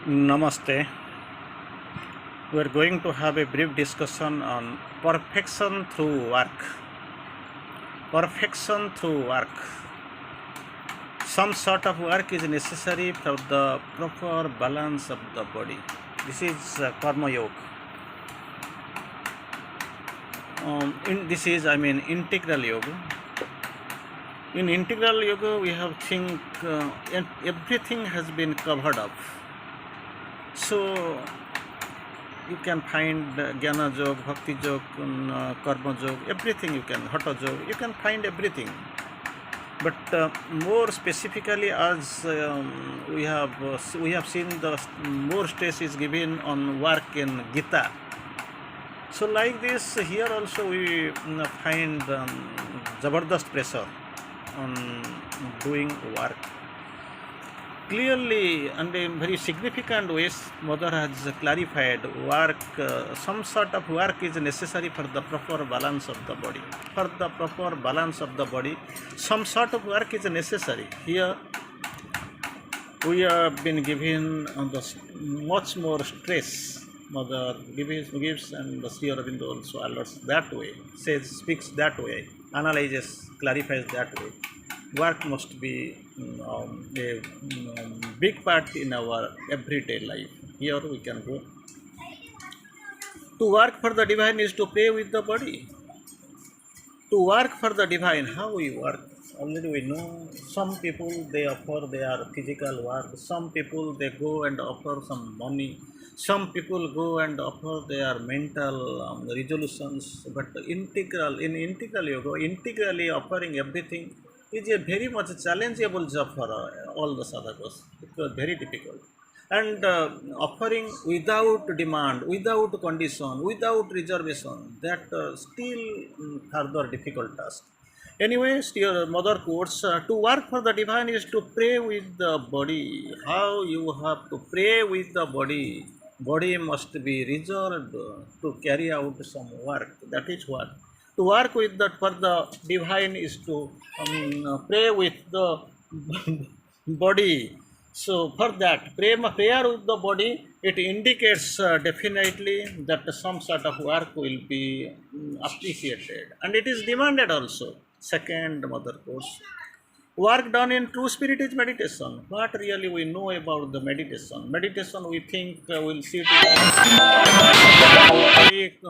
Namaste. We are going to have a brief discussion on perfection through work. Perfection through work. Some sort of work is necessary for the proper balance of the body. This is Karma Yoga. Integral yoga. In integral yoga, we have everything has been covered up. So you can find Jnana Yoga, Bhakti Yoga, Karma Yoga, everything you can, Hatha Yoga, you can find everything. But more specifically, as we have seen, the more stress is given on work in Gita. So like this, here also we find Zabardast pressure on doing work. Clearly and in very significant ways, Mother has clarified work, some sort of work is necessary for the proper balance of the body. For the proper balance of the body, some sort of work is necessary. Here, we have been given much more stress. Mother gives and the Sri Aurobindo also alerts that way, speaks that way, analyzes, clarifies that way. Work must be a big part in our everyday life. Here we can go. To work for the divine is to pray with the body. To work for the divine, how we work? Already we know some people they offer their physical work, some people they go and offer some money, some people go and offer their mental resolutions. But in integral yoga, integrally offering everything is a very much challengeable job for all the sadhakas. It was very difficult. And offering without demand, without condition, without reservation, that still further difficult task. Anyway, still Mother quotes, to work for the divine is to pray with the body. How you have to pray with the body? Body must be reserved to carry out some work. That is what. To work with the for the divine is to pray with the body. So for that, prayer with the body, it indicates definitely that some sort of work will be appreciated, and it is demanded also. Second Mother course, work done in true spirit is meditation. What really we know about the meditation? Meditation, we think we'll sit in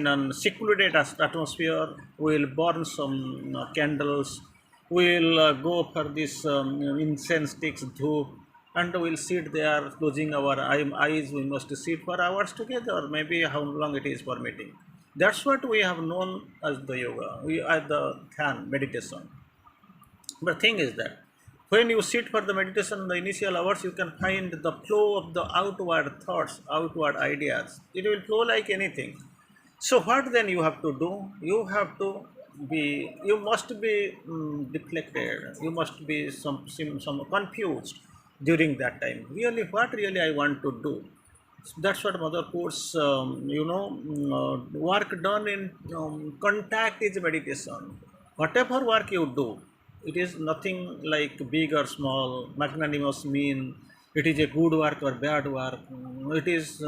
a secluded atmosphere, we'll burn some candles, we'll go for this incense sticks, dhoop, and we'll sit there closing our eyes. We must sit for hours together, or maybe how long it is permitting. That's what we have known as the yoga, as the dhyan, meditation. But thing is that when you sit for the meditation in the initial hours, you can find the flow of the outward thoughts, outward ideas. It will flow like anything. So what then you have to do? You must be deflected. You must be some confused during that time. Really, what really I want to do? That's what Mother quotes, work done in contact is meditation. Whatever work you do, it is nothing like big or small, magnanimous, mean, it is a good work or bad work, it is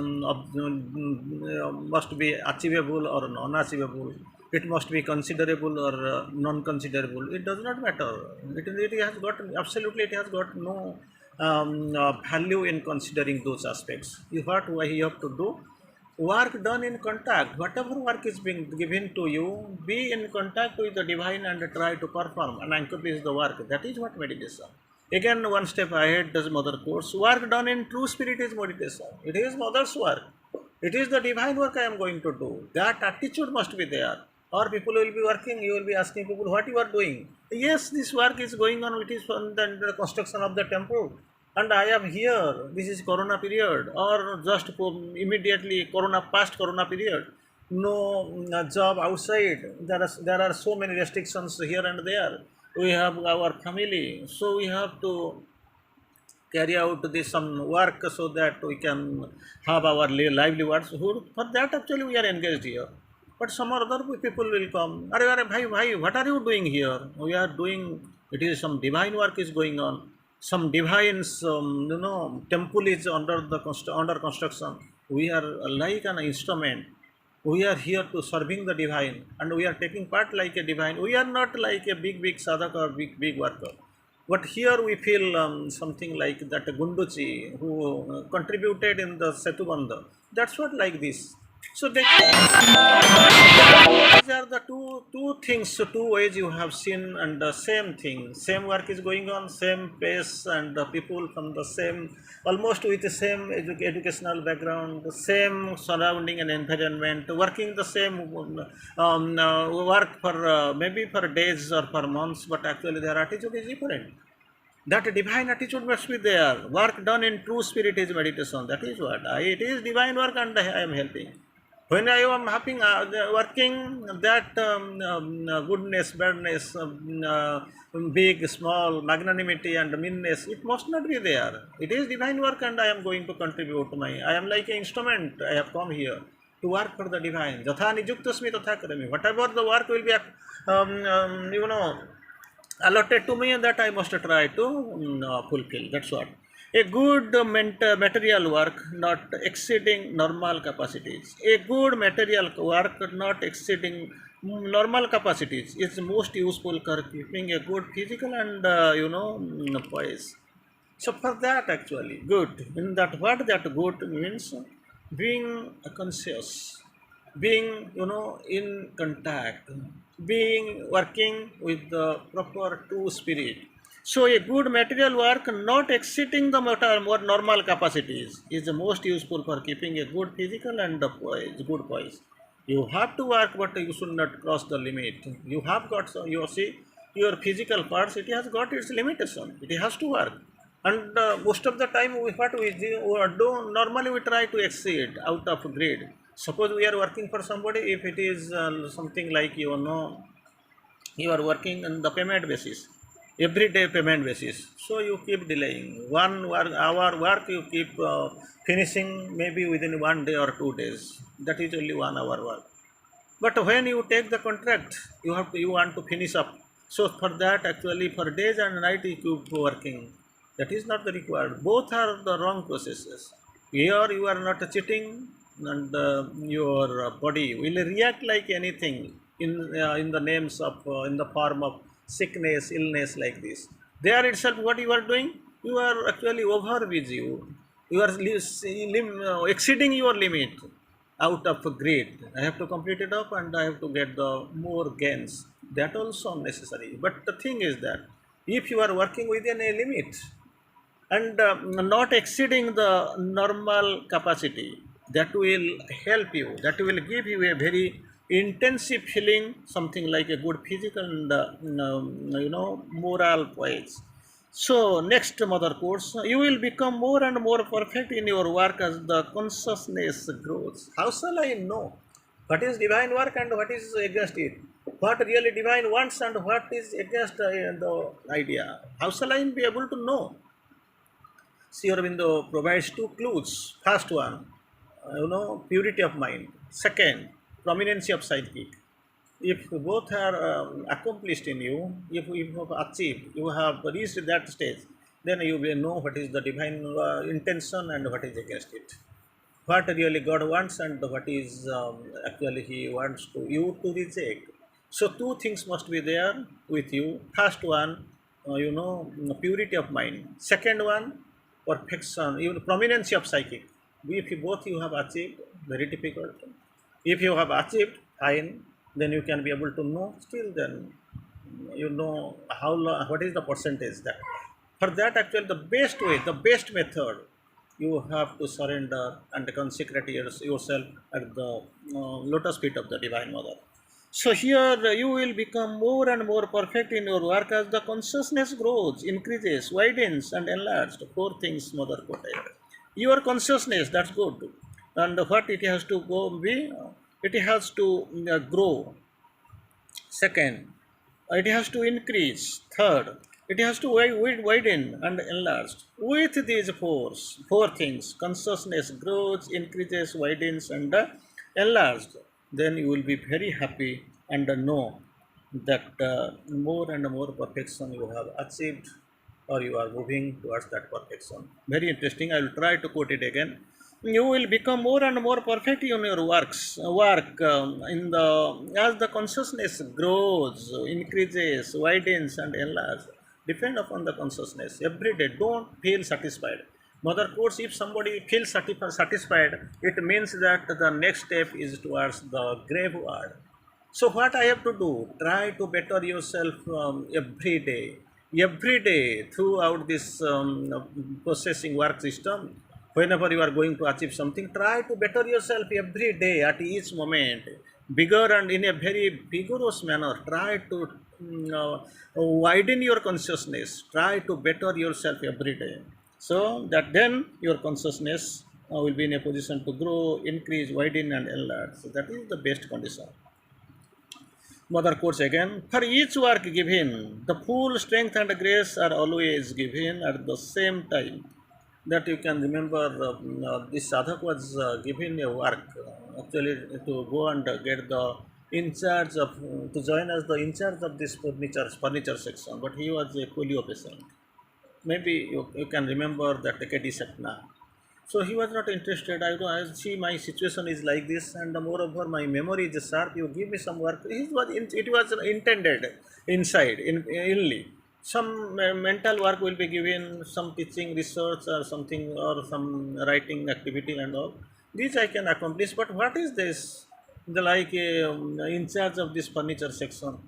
must be achievable or non-achievable, it must be considerable or non-considerable, it does not matter. It has got, absolutely, it has got no value in considering those aspects. What you have to do? Work done in contact. Whatever work is being given to you, be in contact with the divine and try to perform and accomplish the work. That is what meditation. Again, one step ahead, does Mother course. Work done in true spirit is meditation. It is Mother's work. It is the divine work I am going to do. That attitude must be there. Or people will be working, you will be asking people what you are doing. Yes, this work is going on, it is from the construction of the temple. And I am here, this is Corona period, or just immediately past Corona period. No job outside, there are so many restrictions here and there. We have our family, so we have to carry out this some work so that we can have our livelihoods. For that actually we are engaged here. But some other people will come, bhai, what are you doing here? We are doing, it is some divine work is going on. some divines, temple is under construction. We are like an instrument. We are here to serving the divine, and we are taking part like a divine. We are not like a big sadhaka or big worker. But here we feel something like that Gunduchi who contributed in the Setubandha. That's what like this. So they, these are the two things, so two ways you have seen, and the same thing, same work is going on, same pace, and the people from the same, almost with the same educational background, the same surrounding and environment, working the same work for maybe for days or for months, but actually their attitude is different. That divine attitude must be there. Work done in true spirit is meditation. That is what it is divine work, and I am helping. When I am having working, that goodness, badness, big, small, magnanimity, and meanness, it must not be there. It is divine work, and I am going to contribute my. I am like an instrument. I have come here to work for the divine. Jatha nijuktasmi tatha karami. Whatever the work will be, allotted to me, and that I must try to fulfill. That's what. A good material work not exceeding normal capacities. A good material work not exceeding normal capacities is most useful for keeping a good physical and poise. So for that actually good, in that what that good means, being conscious, being in contact, being working with the proper true spirit. So a good material work not exceeding the more normal capacities is the most useful for keeping a good physical and the poise, good poise. You have to work, but you should not cross the limit. You have got, so you see, your physical parts, it has got its limitation. It has to work. And most of the time, what we do, normally we try to exceed out of grade. Suppose we are working for somebody, if it is something like, you are working on the payment basis, everyday payment basis. So you keep delaying. 1 hour work you keep finishing maybe within 1 day or 2 days. That is only 1 hour work. But when you take the contract, you want to finish up. So for that, actually, for days and night you keep working. That is not the required. Both are the wrong processes. Here you are not cheating, and your body will react like anything in the names of in the form of sickness, illness, like this. There itself, what you are doing, you are actually over busy. You are exceeding your limit out of greed. I have to complete it up, and I have to get the more gains. That also necessary. But the thing is that if you are working within a limit and not exceeding the normal capacity, that will help you. That will give you a very intensive feeling, something like a good physical and moral poise. So, next mother course, you will become more and more perfect in your work as the consciousness grows. How shall I know what is divine work and what is against it? What really divine wants and what is against the idea? How shall I be able to know? Sri Aurobindo provides two clues. First one, purity of mind. Second, prominency of psychic. If both are accomplished in you, if you have achieved, you have reached that stage, then you will know what is the divine intention and what is against it. What really God wants and what is actually He wants to you to reject. So two things must be there with you. First one, purity of mind. Second one, perfection, even prominence of psychic. If you both you have achieved, very difficult. If you have achieved, fine, then you can be able to know. Still, then you know how long, what is the percentage that. For that, actually, the best way, the best method, you have to surrender and consecrate yourself at the lotus feet of the Divine Mother. So here you will become more and more perfect in your work as the consciousness grows, increases, widens, and enlarged. Four things Mother quoted. Your consciousness, that's good. And what it has to go be? It has to grow. Second, it has to increase. Third, it has to widen and enlarge. With these four things, consciousness grows, increases, widens, and enlarged, then you will be very happy and know that more and more perfection you have achieved or you are moving towards that perfection. Very interesting. I will try to quote it again. You will become more and more perfect in your work in the as the consciousness grows, increases, widens, and enlarges. Depend upon the consciousness every day. Don't feel satisfied. Mother quotes: If somebody feels satisfied, it means that the next step is towards the graveyard. So what I have to do? Try to better yourself every day throughout this processing work system. Whenever you are going to achieve something, try to better yourself every day at each moment, bigger and in a very vigorous manner. Try to widen your consciousness. Try to better yourself every day, so that then your consciousness will be in a position to grow, increase, widen, and enlarge. So that is the best condition. Mother quotes again, for each work given, the full strength and grace are always given at the same time. That you can remember, this sadhak was given a work actually to go and get the in charge of, to join as the in charge of this furniture section, but he was a polio patient. Maybe you can remember that K.D. Satna. So he was not interested. I see my situation is like this, and moreover, my memory is sharp. You give me some work. It was intended inside, inly. Some mental work will be given, some teaching, research, or something, or some writing activity and all. These I can accomplish. But what is this? The like in charge of this furniture section.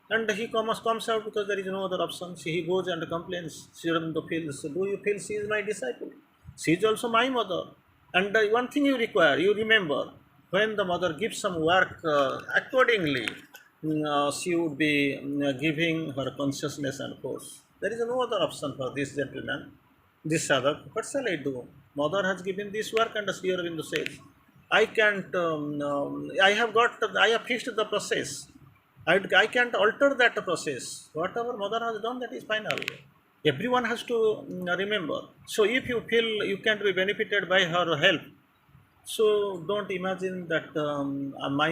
And he comes out because there is no other option. So he goes and complains. Sri Aurobindo feels, do you feel she is my disciple? She is also my mother. And one thing you require, you remember, when the mother gives some work accordingly, she would be giving her consciousness and force. There is no other option for this gentleman, this sadhak. What shall I do? Mother has given this work, and Sri Aurobindo says, I can't, I have fixed the process. I can't alter that process. Whatever mother has done, that is final. Everyone has to remember. So if you feel you can't be benefited by her help, so don't imagine that my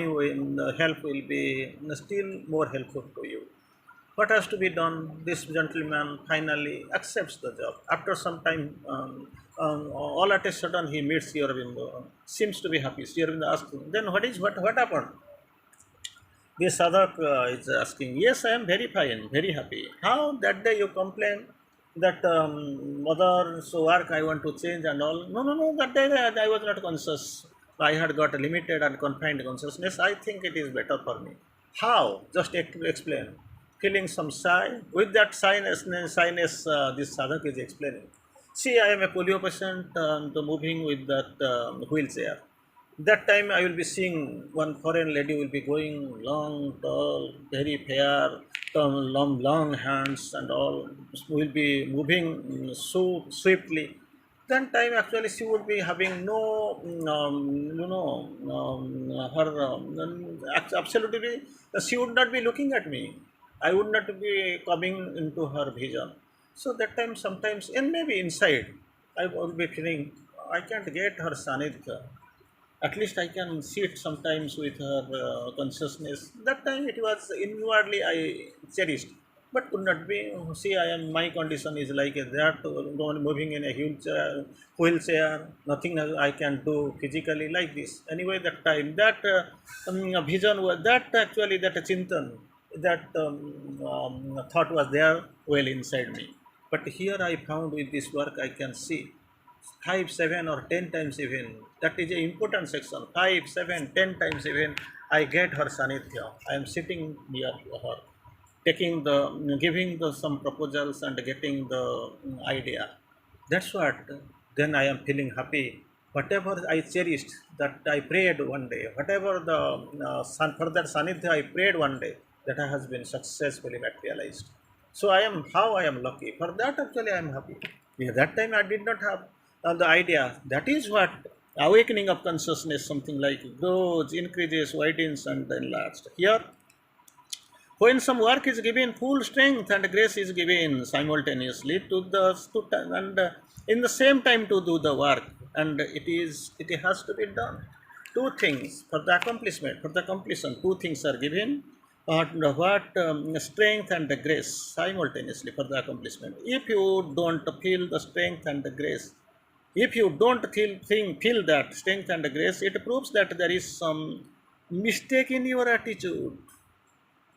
help will be still more helpful to you. What has to be done? This gentleman finally accepts the job. After some time, all at a sudden he meets Sri Aurobindo, seems to be happy. Sri Aurobindo asks him, then what happened? This sadhak is asking, yes, I am very fine, very happy. How that day you complained that mother's work I want to change and all? No, no, no, that day I was not conscious. I had got a limited and confined consciousness. I think it is better for me. How? Just explain. Feeling some sigh. With that shyness this sadhak is explaining. See, I am a polio patient and moving with that wheelchair. That time I will be seeing one foreign lady will be going long, tall, very fair, long hands and all, will be moving so swiftly. That time actually she would be having no, her absolutely, she would not be looking at me. I would not be coming into her vision. So that time sometimes, and maybe inside, I will be feeling I can't get her sanidhya. At least I can see it sometimes with her consciousness. That time it was inwardly I cherished, but could not be. See, I am my condition is like that, moving in a wheelchair. Nothing I can do physically like this. Anyway, that time that vision was that actually that chintan, that thought was there well inside me. But here I found with this work I can see 5, 7, or 10 times even. That is an important section. 5, 7, 10 times even. I get her sanithya. I am sitting near her, taking the, giving the some proposals and getting the idea. That's what. Then I am feeling happy. Whatever I cherished, that I prayed one day, whatever the further sanithya I prayed one day, that has been successfully materialized. So I am how I am lucky. For that actually I am happy. Yeah, that time I did not have the idea. That is what awakening of consciousness, something like grows, increases, widens, and enlarged. Here, when some work is given, full strength and grace is given simultaneously to the student, and in the same time to do the work, and it has to be done. Two things for the accomplishment, for the completion. Two things are given. what strength and the grace simultaneously for the accomplishment. If you don't feel the strength and the grace, if you don't feel that strength and the grace, it proves that there is some mistake in your attitude.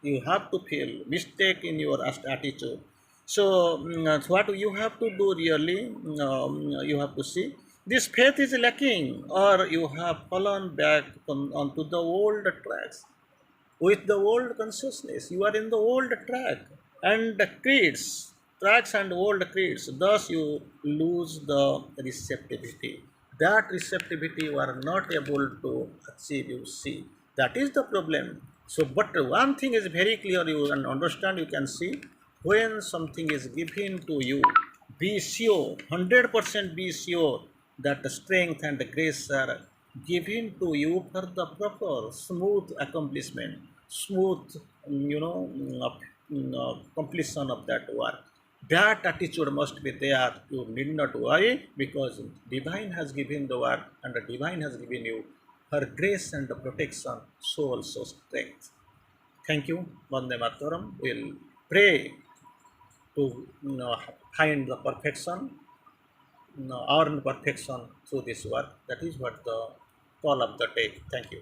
You have to feel mistake in your attitude. So what you have to do really, you have to see this faith is lacking, or you have fallen back onto the old tracks with the old consciousness. You are in the old track and the creeds, tracks and old creeds. Thus, you lose the receptivity. That receptivity you are not able to achieve. You see, that is the problem. So, but one thing is very clear. You can understand. You can see when something is given to you. Be sure, 100% be sure that the strength and the grace are given to you for the proper smooth accomplishment, smooth completion of that work. That attitude must be there. You need not worry, because divine has given the work and the divine has given you her grace and the protection, so also strength. Thank you. Vande Mataram. We'll pray to find the perfection, earn perfection through this work. That is what the call of the day. Thank you.